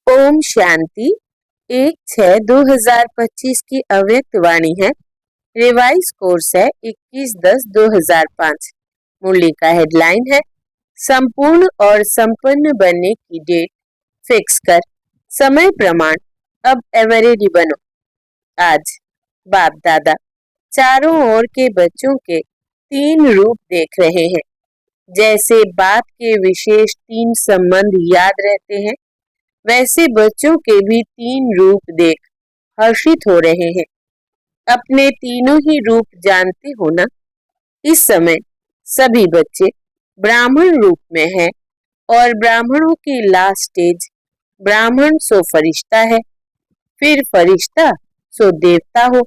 ओम शांति। 1/6/2025 की अव्यक्त वाणी है। रिवाइज कोर्स है 21/10/2005। मुरली का हेडलाइन है संपूर्ण और संपन्न बनने की डेट फिक्स कर, समय प्रमाण, अब एवरेडी बनो। आज बाप दादा चारों ओर के बच्चों के 3 रूप देख रहे हैं। जैसे बाप के विशेष 3 संबंध याद रहते हैं, वैसे बच्चों के भी 3 रूप देख हर्षित हो रहे हैं। अपने तीनों ही रूप जानते हो ना। इस समय सभी बच्चे ब्राह्मण रूप में हैं और ब्राह्मणों की लास्ट स्टेज ब्राह्मण सो फरिश्ता है, फिर फरिश्ता सो देवता हो।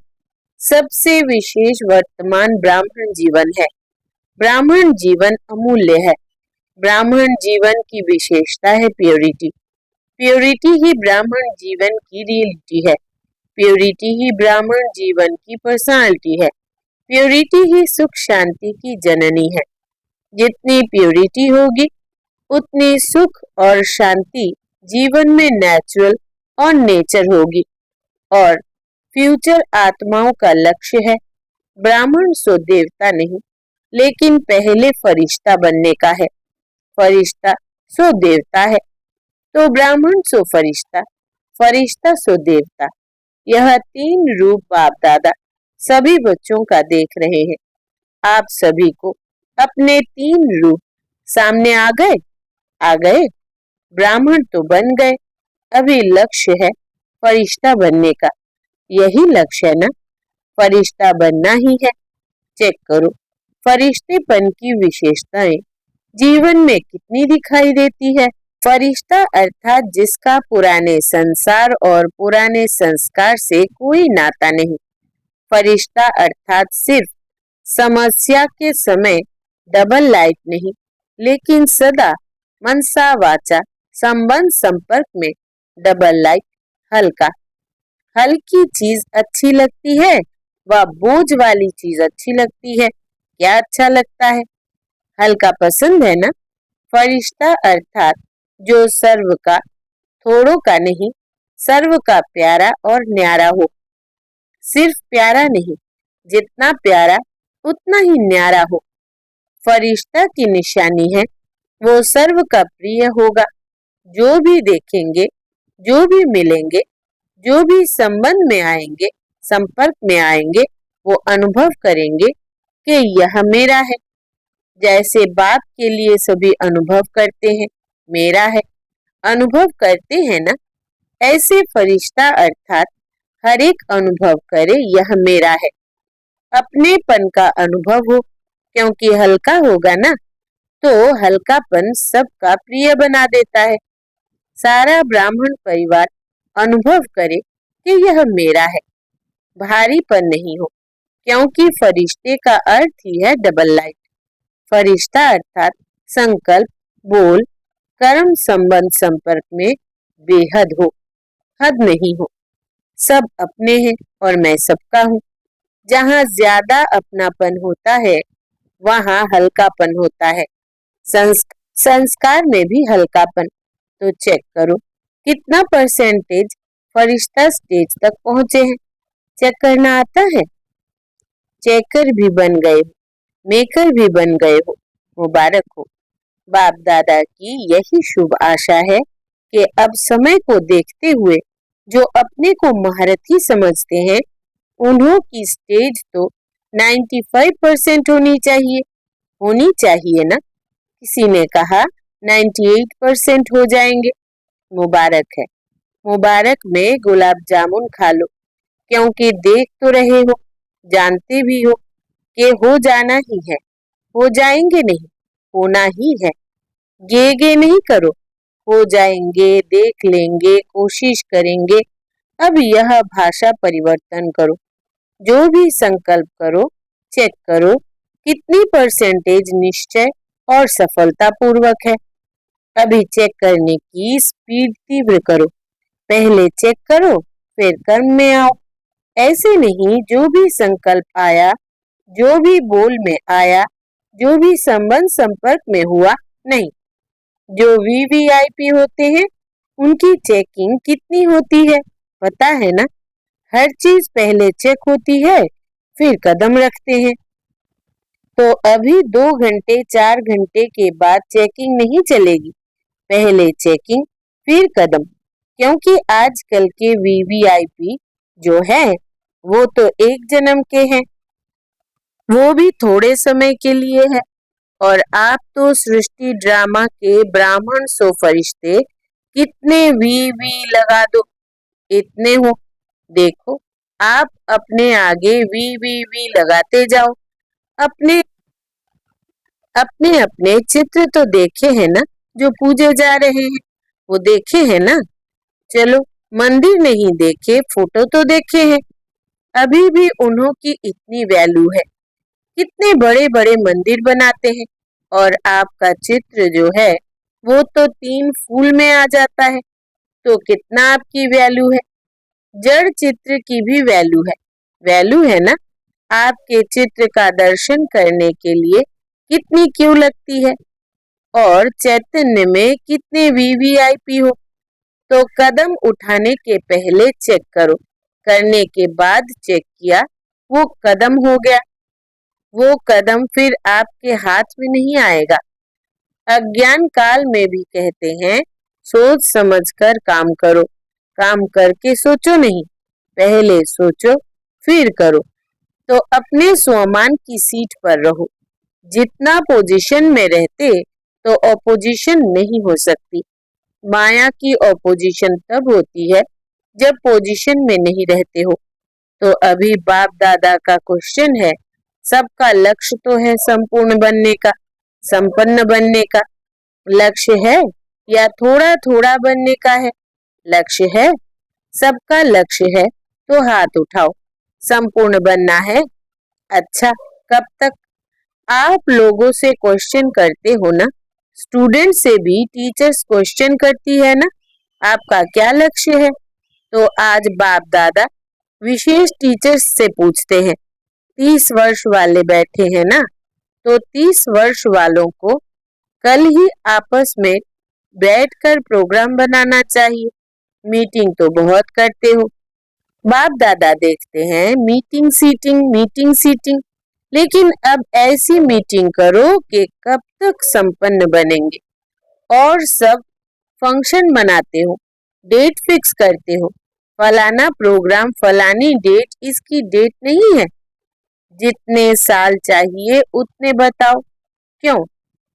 सबसे विशेष वर्तमान ब्राह्मण जीवन है। ब्राह्मण जीवन अमूल्य है। ब्राह्मण जीवन की विशेषता है प्योरिटी। प्योरिटी ही ब्राह्मण जीवन की रियलिटी है। प्योरिटी ही ब्राह्मण जीवन की पर्सनालिटी है। प्योरिटी ही सुख शांति की जननी है। जितनी प्योरिटी होगी उतनी सुख और शांति जीवन में नेचुरल और नेचर होगी। और फ्यूचर आत्माओं का लक्ष्य है ब्राह्मण सो देवता नहीं, लेकिन पहले फरिश्ता बनने का है। फरिश्ता सो देवता है तो ब्राह्मण सो फरिश्ता, फरिश्ता सो देवता। यह 3 रूप बाप दादा सभी बच्चों का देख रहे हैं। आप सभी को अपने 3 रूप सामने आ गए। ब्राह्मण तो बन गए, अभी लक्ष्य है फरिश्ता बनने का। यही लक्ष्य है ना, फरिश्ता बनना ही है। चेक करो फरिश्तेपन की विशेषताएं जीवन में कितनी दिखाई देती है। फरिश्ता अर्थात जिसका पुराने संसार और पुराने संस्कार से कोई नाता नहीं। फरिश्ता अर्थात सिर्फ समस्या के समय डबल लाइट नहीं, लेकिन सदा मनसा वाचा संबंध संपर्क में डबल लाइट। हल्का, हल्की चीज अच्छी लगती है व बोझ वाली चीज अच्छी लगती है। क्या अच्छा लगता है? हल्का पसंद है ना। फरिश्ता अर्थात जो सर्व का, थोड़ों का नहीं, सर्व का प्यारा और न्यारा हो। सिर्फ प्यारा नहीं, जितना प्यारा उतना ही न्यारा हो। फरिश्ता की निशानी है वो सर्व का प्रिय होगा। जो भी देखेंगे, जो भी मिलेंगे, जो भी संबंध में आएंगे, संपर्क में आएंगे, वो अनुभव करेंगे कि यह मेरा है। जैसे बाप के लिए सभी अनुभव करते हैं मेरा है, अनुभव करते हैं ना, ऐसे फरिश्ता अर्थात हर एक अनुभव करे यह मेरा है। अपनेपन का अनुभव हो, क्योंकि हल्का होगा ना, तो हल्कापन सबका प्रिय बना देता है। सारा ब्राह्मण परिवार अनुभव करे कि यह मेरा है। भारीपन नहीं हो, क्योंकि फरिश्ते का अर्थ ही है डबल लाइट। फरिश्ता अर्थात संकल्प, बोल, कर्म संबंध संपर्क में बेहद हो, हद नहीं हो। सब अपने हैं और मैं सबका हूँ। जहाँ ज्यादा अपनापन होता है वहाँ हल्कापन होता है। संस्कार में भी हल्कापन। तो चेक करो कितना परसेंटेज फरिश्ता स्टेज तक पहुंचे हैं। चेक करना आता है? चेकर भी बन गए हो, मेकर भी बन गए हो। मुबारक हो। बाप दादा की यही शुभ आशा है कि अब समय को देखते हुए जो अपने को महारथी समझते हैं, उन्हों की स्टेज तो 95% होनी चाहिए ना। किसी ने कहा 98% हो जाएंगे। मुबारक है। मुबारक में गुलाब जामुन खा लो, क्योंकि देख तो रहे हो, जानते भी हो कि हो जाना ही है। हो जाएंगे नहीं, होना ही है। गे नहीं करो, हो जाएंगे, देख लेंगे, कोशिश करेंगे। अब यह भाषा परिवर्तन करो। जो भी संकल्प करो, चेक करो कितनी परसेंटेज निश्चय और सफलता पूर्वक है। अभी चेक करने की स्पीड तीव्र करो। पहले चेक करो, फिर कर्म में आओ। ऐसे नहीं जो भी संकल्प आया, जो भी बोल में आया, जो भी संबंध संपर्क में हुआ, नहीं। जो वीवीआईपी होते हैं उनकी चेकिंग कितनी होती है पता है ना। हर चीज पहले चेक होती है, फिर कदम रखते हैं। तो अभी 2 घंटे 4 घंटे के बाद चेकिंग नहीं चलेगी। पहले चेकिंग फिर कदम, क्योंकि आजकल के वीवीआईपी जो है वो तो एक जन्म के हैं, वो भी थोड़े समय के लिए है। और आप तो सृष्टि ड्रामा के ब्राह्मण सो फरिश्ते, कितने वी लगा दो, इतने हो। देखो, आप अपने आगे वी लगाते जाओ। अपने अपने अपने चित्र तो देखे हैं ना, जो पूजे जा रहे हैं वो देखे हैं ना। चलो, मंदिर नहीं देखे, फोटो तो देखे हैं। अभी भी उन्हों की इतनी वैल्यू है, कितने बड़े बड़े मंदिर बनाते हैं। और आपका चित्र जो है वो तो 3 फूल में आ जाता है। तो कितना आपकी वैल्यू है। जड़ चित्र की भी वैल्यू है ना। आपके चित्र का दर्शन करने के लिए कितनी क्यू लगती है। और चैतन्य में कितने वीवीआईपी हो। तो कदम उठाने के पहले चेक करो, करने के बाद चेक किया, वो कदम हो गया। वो कदम फिर आपके हाथ में नहीं आएगा। अज्ञान काल में भी कहते हैं, सोच समझकर काम करो, काम करके सोचो नहीं, पहले सोचो फिर करो। तो अपने स्वमान की सीट पर रहो। जितना पोजीशन में रहते तो ऑपोजिशन नहीं हो सकती। माया की ऑपोजिशन तब होती है जब पोजीशन में नहीं रहते हो। तो अभी बाप दादा का क्वेश्चन है, सबका लक्ष्य तो है संपूर्ण बनने का, संपन्न बनने का। लक्ष्य है या थोड़ा थोड़ा बनने का है? लक्ष्य है, सबका लक्ष्य है। तो हाथ उठाओ, संपूर्ण बनना है। अच्छा, कब तक? आप लोगों से क्वेश्चन करते हो ना, स्टूडेंट से भी टीचर्स क्वेश्चन करती है ना, आपका क्या लक्ष्य है? तो आज बाप दादा विशेष टीचर्स से पूछते हैं। 30 वर्ष वाले बैठे हैं ना, तो 30 वर्ष वालों को कल ही आपस में बैठकर प्रोग्राम बनाना चाहिए। मीटिंग तो बहुत करते हो। बाप दादा देखते हैं मीटिंग सीटिंग, लेकिन अब ऐसी मीटिंग करो कि कब तक संपन्न बनेंगे। और सब फंक्शन बनाते हो, डेट फिक्स करते हो, फलाना प्रोग्राम फलानी डेट, इसकी डेट नहीं है। जितने साल चाहिए उतने बताओ। क्यों?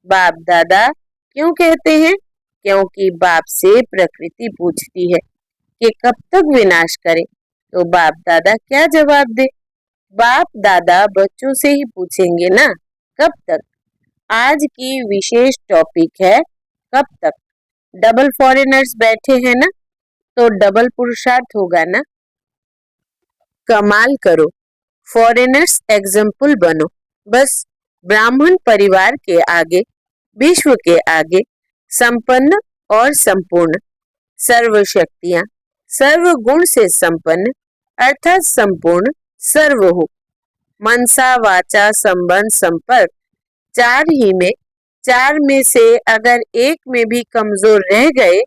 बाप दादा क्यों कहते हैं? क्योंकि बाप से प्रकृति पूछती है कि कब तक विनाश करे। तो बाप दादा क्या जवाब दे? बाप दादा बच्चों से ही पूछेंगे ना, कब तक। आज की विशेष टॉपिक है कब तक। डबल फॉरेनर्स बैठे हैं ना, तो डबल पुरुषार्थ होगा ना। कमाल करो, फॉरेनर्स एग्जाम्पल बनो। बस ब्राह्मण परिवार के आगे, विश्व के आगे, संपन्न और संपूर्ण, सर्व शक्तियां, सर्व गुण से संपन्न अर्थात संपूर्ण, सर्व हो। मनसा वाचा संबंध संपर्क, चार में से अगर एक में भी कमजोर रह गए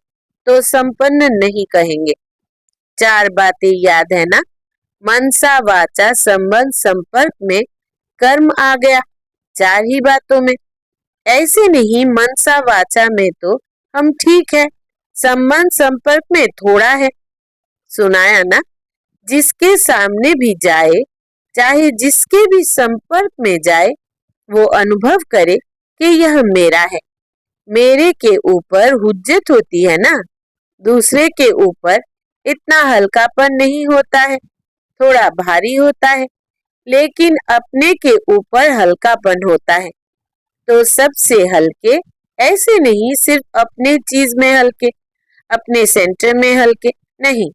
तो संपन्न नहीं कहेंगे। 4 बातें याद है ना। मनसा वाचा संबंध संपर्क में कर्म आ गया 4 ही बातों में। ऐसे नहीं मनसा वाचा में तो हम ठीक है, संबंध संपर्क में थोड़ा है। सुनाया ना, जिसके सामने भी जाए, चाहे जिसके भी संपर्क में जाए, वो अनुभव करे कि यह मेरा है। मेरे के ऊपर हुज्जत होती है ना, दूसरे के ऊपर इतना हल्कापन नहीं होता है, थोड़ा भारी होता है, लेकिन अपने के ऊपर हल्कापन होता है। तो सबसे हल्के ऐसे नहीं सिर्फ अपने चीज में हल्के, अपने सेंटर में हल्के नहीं।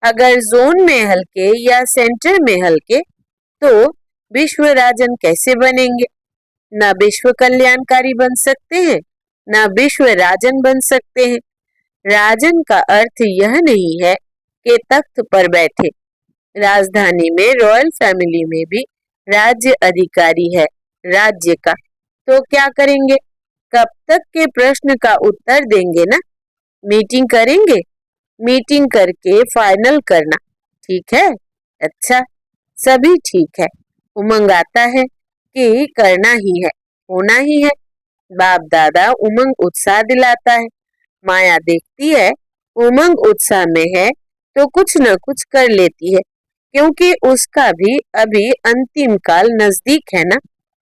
अगर जोन में हल्के या सेंटर में हल्के तो विश्व राजन कैसे बनेंगे? ना विश्व कल्याणकारी बन सकते हैं, ना विश्व राजन बन सकते हैं। राजन का अर्थ यह नहीं है कि तख्त पर बैठे। राजधानी में रॉयल फैमिली में भी राज्य अधिकारी है राज्य का। तो क्या करेंगे? कब तक के प्रश्न का उत्तर देंगे ना। मीटिंग करेंगे? मीटिंग करके फाइनल करना, ठीक है? अच्छा, सभी ठीक है। उमंग आता है कि करना ही है, होना ही है। बाप दादा उमंग उत्साह दिलाता है। माया देखती है उमंग उत्साह में है तो कुछ न कुछ कर लेती है, क्योंकि उसका भी अभी अंतिम काल नजदीक है ना।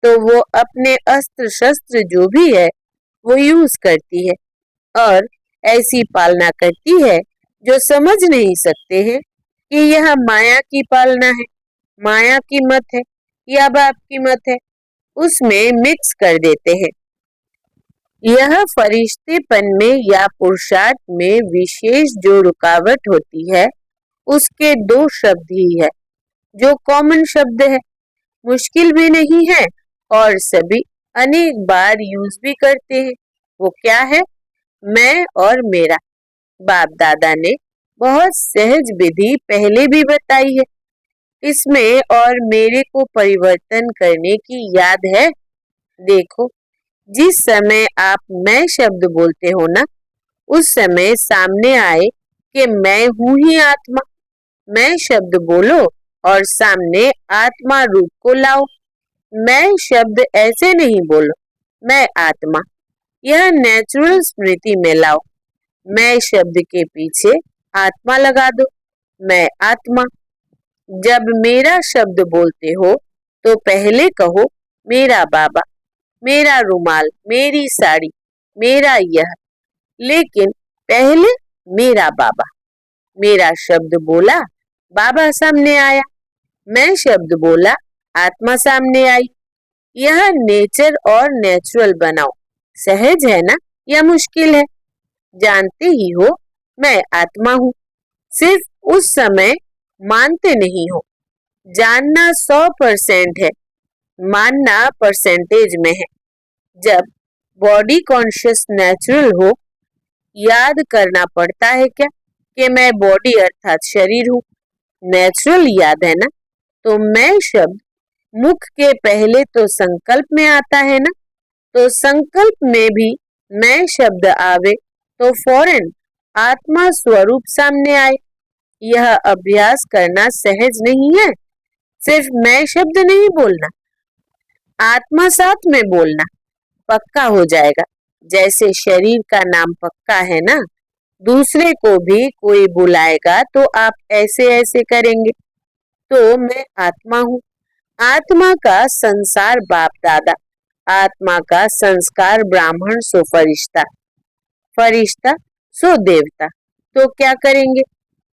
तो वो अपने अस्त्र शस्त्र जो भी है वो यूज करती है और ऐसी पालना करती है जो समझ नहीं सकते हैं कि यह माया की पालना है, माया की मत है या बाप की मत है, उसमें मिक्स कर देते हैं। यह फरिश्तेपन में या पुरुषार्थ में विशेष जो रुकावट होती है उसके दो शब्द ही है जो कॉमन शब्द है, मुश्किल भी नहीं है और सभी अनेक बार यूज भी करते हैं। वो क्या है? मैं और मेरा। बाप दादा ने बहुत सहज विधि पहले भी बताई है। इसमें और मेरे को परिवर्तन करने की याद है। देखो, जिस समय आप मैं शब्द बोलते हो ना, उस समय सामने आए कि मैं हूं ही आत्मा। मैं शब्द बोलो और सामने आत्मा रूप को लाओ। मैं शब्द ऐसे नहीं बोलो, मैं आत्मा, यह नेचुरल स्मृति में लाओ। मैं शब्द के पीछे आत्मा लगा दो, मैं आत्मा। जब मेरा शब्द बोलते हो तो पहले कहो मेरा बाबा, मेरा रुमाल, मेरी साड़ी, मेरा यह। लेकिन पहले मेरा बाबा। मेरा शब्द बोला, बाबा सामने आया। मैं शब्द बोला, आत्मा सामने आई। यह नेचर और नेचुरल बनाओ। सहज है ना या मुश्किल है? जानते ही हो मैं आत्मा हूँ। सिर्फ उस समय मानते नहीं हो। जानना 100% है, मानना परसेंटेज में है। जब बॉडी कॉन्शियस नेचुरल हो, याद करना पड़ता है क्या कि मैं बॉडी अर्थात शरीर हूँ? नेचुरल याद है ना। तो मैं शब्द मुख के पहले तो संकल्प में आता है ना, तो संकल्प में भी मैं शब्द आवे तो फौरन आत्मा स्वरूप सामने आए। यह अभ्यास करना सहज नहीं है। सिर्फ मैं शब्द नहीं बोलना, आत्मा साथ में बोलना, पक्का हो जाएगा। जैसे शरीर का नाम पक्का है ना, दूसरे को भी कोई बुलाएगा तो आप ऐसे ऐसे करेंगे। तो मैं आत्मा हूँ। आत्मा का संसार बाप दादा, आत्मा का संस्कार ब्राह्मण सो फरिश्ता, फरिश्ता सो देवता। तो क्या करेंगे?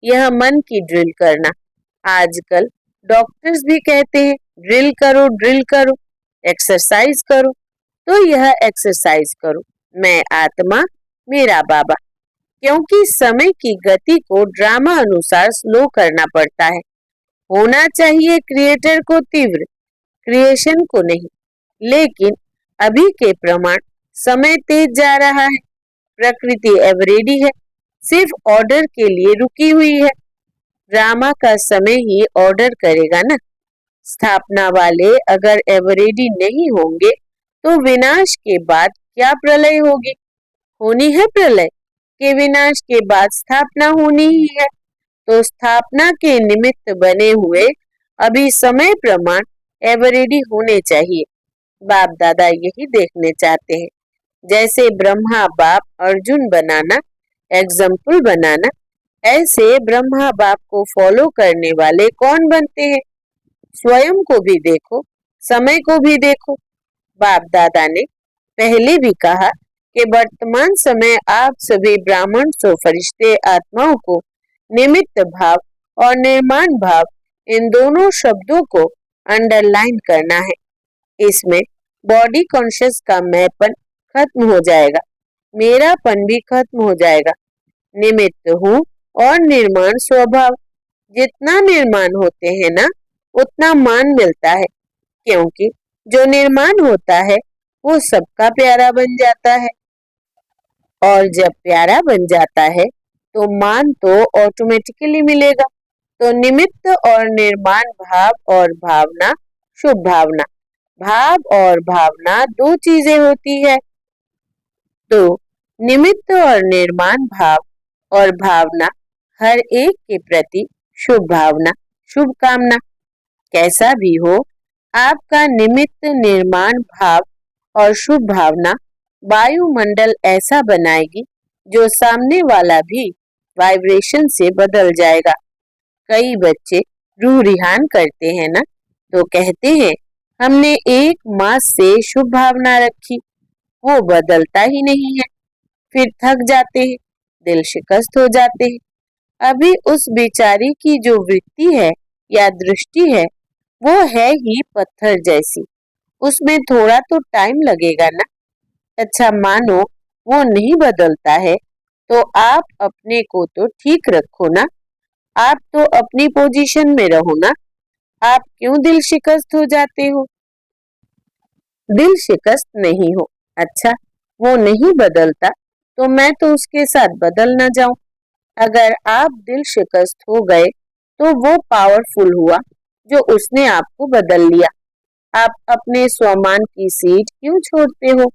यह मन की ड्रिल करना। आजकल डॉक्टर्स भी कहते हैं ड्रिल करो, एक्सरसाइज करो। तो यह एक्सरसाइज करो, मैं आत्मा, मेरा बाबा। क्योंकि समय की गति को ड्रामा अनुसार स्लो करना पड़ता है। होना चाहिए क्रिएटर को तीव्र, क्रिएशन को नहीं। लेकिन अभी के प्रमाण समय तेज जा रहा है। प्रकृति एवरेडी है, सिर्फ ऑर्डर के लिए रुकी हुई है। ड्रामा का समय ही ऑर्डर करेगा ना। स्थापना वाले अगर एवरेडी नहीं होंगे तो विनाश के बाद क्या प्रलय होगी? होनी है प्रलय के विनाश के बाद स्थापना होनी ही है। तो स्थापना के निमित्त बने हुए अभी समय प्रमाण एवरेडी होने चाहिए। बाप दादा यही देखने चाहते हैं। जैसे ब्रह्मा बाप अर्जुन बनाना, एग्जाम्पल बनाना, ऐसे ब्रह्मा बाप को फॉलो करने वाले कौन बनते हैं? स्वयं को भी देखो, समय को भी देखो। बाप दादा ने पहले भी कहा कि वर्तमान समय आप सभी ब्राह्मण सो फरिश्ते आत्माओं को निमित्त भाव और निर्माण भाव, इन दोनों शब्दों को अंडरलाइन करना है। इसमें बॉडी कॉन्शियस का मैंपन खत्म हो जाएगा, मेरापन भी खत्म हो जाएगा। निमित्त हूँ और निर्माण स्वभाव। जितना निर्माण होते हैं ना, उतना मान मिलता है, क्योंकि जो निर्माण होता है वो सबका प्यारा बन जाता है। और जब प्यारा बन जाता है तो मान तो ऑटोमेटिकली मिलेगा। तो निमित्त और निर्माण, भाव और भावना, शुभ भावना। भाव और भावना दो चीजें होती है। तो निमित्त और निर्माण भाव और भावना, हर एक के प्रति शुभ भावना, शुभकामना। कैसा भी हो, आपका निमित्त, निर्माण भाव और शुभ भावना वायुमंडल ऐसा बनाएगी जो सामने वाला भी वाइब्रेशन से बदल जाएगा। कई बच्चे रूह रिहान करते हैं ना, तो कहते हैं हमने 1 मास से शुभ भावना रखी, वो बदलता ही नहीं है। फिर थक जाते हैं, दिल शिकस्त हो जाते हैं। अभी उस बेचारी की जो वृत्ति है या दृष्टि है, वो है ही पत्थर जैसी, उसमें थोड़ा तो टाइम लगेगा ना। अच्छा, मानो वो नहीं बदलता है, तो आप अपने को तो ठीक रखो ना, आप तो अपनी पोजीशन में रहो ना। आप क्यों दिल शिकस्त हो जाते हो? दिल शिकस्त नहीं हो। अच्छा, वो नहीं बदलता तो मैं तो उसके साथ बदल ना जाऊं। अगर आप दिल शिकस्त हो गए तो वो पावरफुल हुआ जो उसने आपको बदल लिया। आप अपने स्वमान की सीट क्यों छोड़ते हो?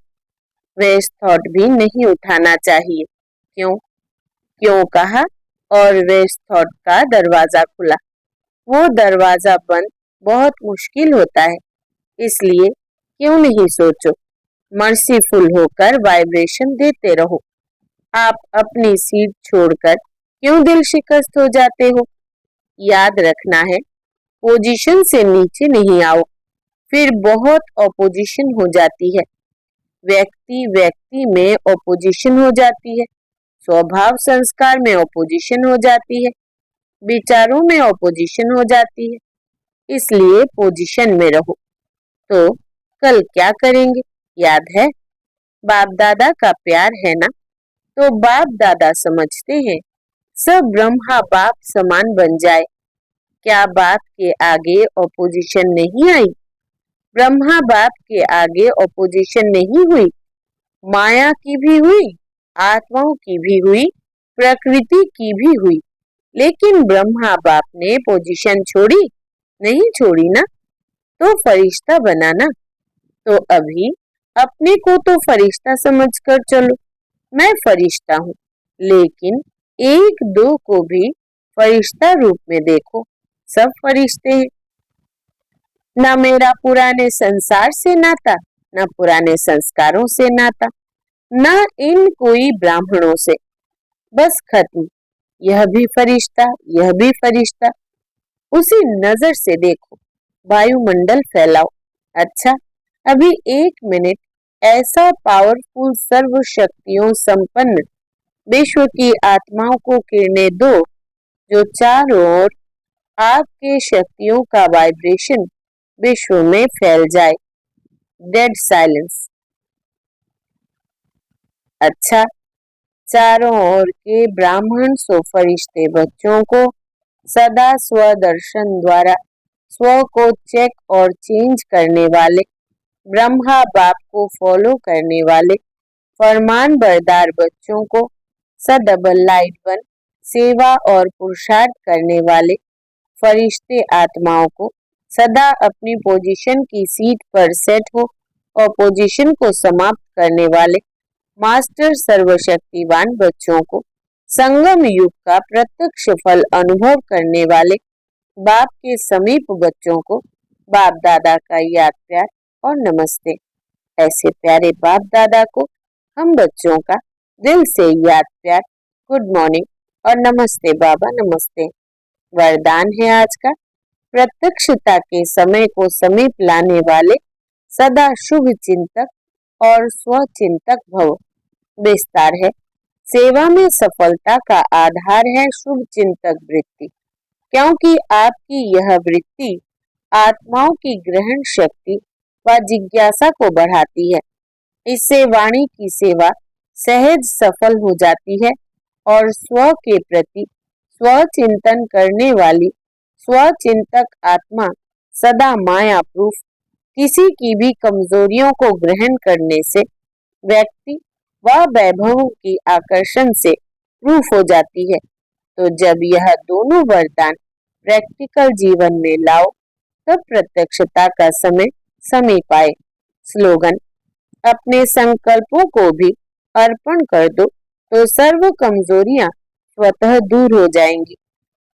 वेस्ट थॉट भी नहीं उठाना चाहिए। क्यों? क्यों कहा और वेस्ट थॉट का दरवाजा खुला। वो दरवाजा बंद बहुत मुश्किल होता है, इसलिए क्यों नहीं सोचो, मर्सीफुल होकर वाइब्रेशन देते रहो। आप अपनी सीट छोड़कर क्यों दिल शिकस्त हो जाते हो? याद रखना है, पोजीशन से नीचे नहीं आओ, फिर बहुत ऑपोजिशन हो जाती है। व्यक्ति व्यक्ति में ऑपोजिशन हो जाती है, स्वभाव संस्कार में ऑपोजिशन हो जाती है, विचारों में ऑपोजिशन हो जाती है। इसलिए पोजीशन में रहो। तो कल क्या करेंगे, याद है? बाप दादा का प्यार है ना, तो बाप दादा समझते हैं सब ब्रह्मा बाप समान बन जाए। क्या बाप के आगे ऑपोजिशन नहीं आई? ब्रह्मा बाप के आगे ऑपोजिशन नहीं हुई, माया की भी हुई, आत्माओं की भी हुई, प्रकृति की भी हुई। लेकिन ब्रह्मा बाप ने पोजीशन छोड़ी नहीं? छोड़ी ना, तो फरिश्ता बना ना। तो अभी अपने को तो फरिश्ता समझकर चलो, मैं फरिश्ता हूँ, लेकिन 1-2 को भी फरिश्ता रूप में देखो, सब फरिश्ते हैं। ना मेरा पुराने संसार से नाता, ना पुराने संस्कारों से नाता, ना इन कोई ब्राह्मणों से, बस खत्म। यह भी फरिश्ता, यह भी फरिश्ता। उसी नजर से देखो, वायुमंडल फैलाओ। अच्छा, अभी 1 मिनट ऐसा पावरफुल सर्व शक्तियों संपन्न विश्व की आत्माओं को किरणें दो जो चारों ओर आपके शक्तियों का वाइब्रेशन विश्व में फैल जाए। Dead silence. अच्छा, चारों ओर के ब्राह्मण सो फरिश्ते बच्चों को सदा स्वदर्शन द्वारा स्व को चेक और चेंज करने वाले, ब्रह्मा बाप को फॉलो करने वाले फरमान बरदार बच्चों को सडबल लाइट बन सेवा और पुरुषार्थ करने वाले फरिश्ते आत्माओं को सदा अपनी पोजीशन की सीट पर सेट हो और पोजीशन को समाप्त करने वाले मास्टर सर्वशक्तिवान बच्चों को संगम युग का प्रत्यक्ष फल अनुभव करने वाले बाप के समीप बच्चों को बाप दादा का याद प्यार और नमस्ते। ऐसे प्यारे बाप दादा को हम बच्चों का दिल से याद प्यार, गुड मॉर्निंग और नमस्ते बाबा नमस्ते। वरदान है आज का, प्रत्यक्षता के समय को समीप लाने वाले सदा शुभ चिंतक और स्वचिंतक भव। विस्तार है, सेवा में सफलता का आधार है शुभ चिंतक वृत्ति, क्योंकि आपकी यह वृत्ति आत्माओं की ग्रहण शक्ति व जिज्ञासा को बढ़ाती है। इससे वाणी की सेवा सहज सफल हो जाती है और स्व के प्रति स्वचिंतन करने वाली स्वचिंतक आत्मा सदा माया प्रूफ, किसी की भी कमजोरियों को ग्रहण करने से व्यक्ति व वैभवों की आकर्षण से प्रूफ हो जाती है। तो जब यह दोनों वरदान प्रैक्टिकल जीवन में लाओ, तब प्रत्यक्षता का समय समीप आए। स्लोगन, अपने संकल्पों को भी अर्पण कर दो तो सर्व कमजोरियां स्वतः दूर हो जाएंगी।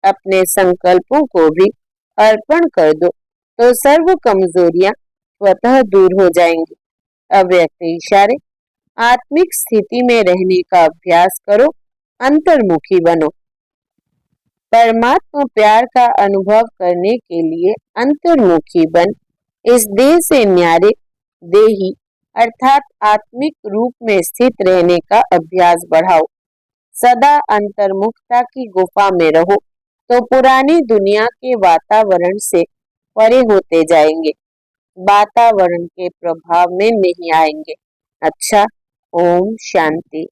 अपने संकल्पों को भी अर्पण कर दो तो सर्व कमजोरियां स्वतः दूर हो जाएंगी। अव्यक्त इशारे। आत्मिक स्थिति में रहने का अभ्यास करो, अंतर्मुखी बनो। परमात्मा प्यार का अनुभव करने के लिए अंतर्मुखी बन इस देह से न्यारे देही अर्थात आत्मिक रूप में स्थित रहने का अभ्यास बढ़ाओ। सदा अंतर्मुखता की गुफा में रहो तो पुरानी दुनिया के वातावरण से परे होते जाएंगे, वातावरण के प्रभाव में नहीं आएंगे। अच्छा, ओम शांति।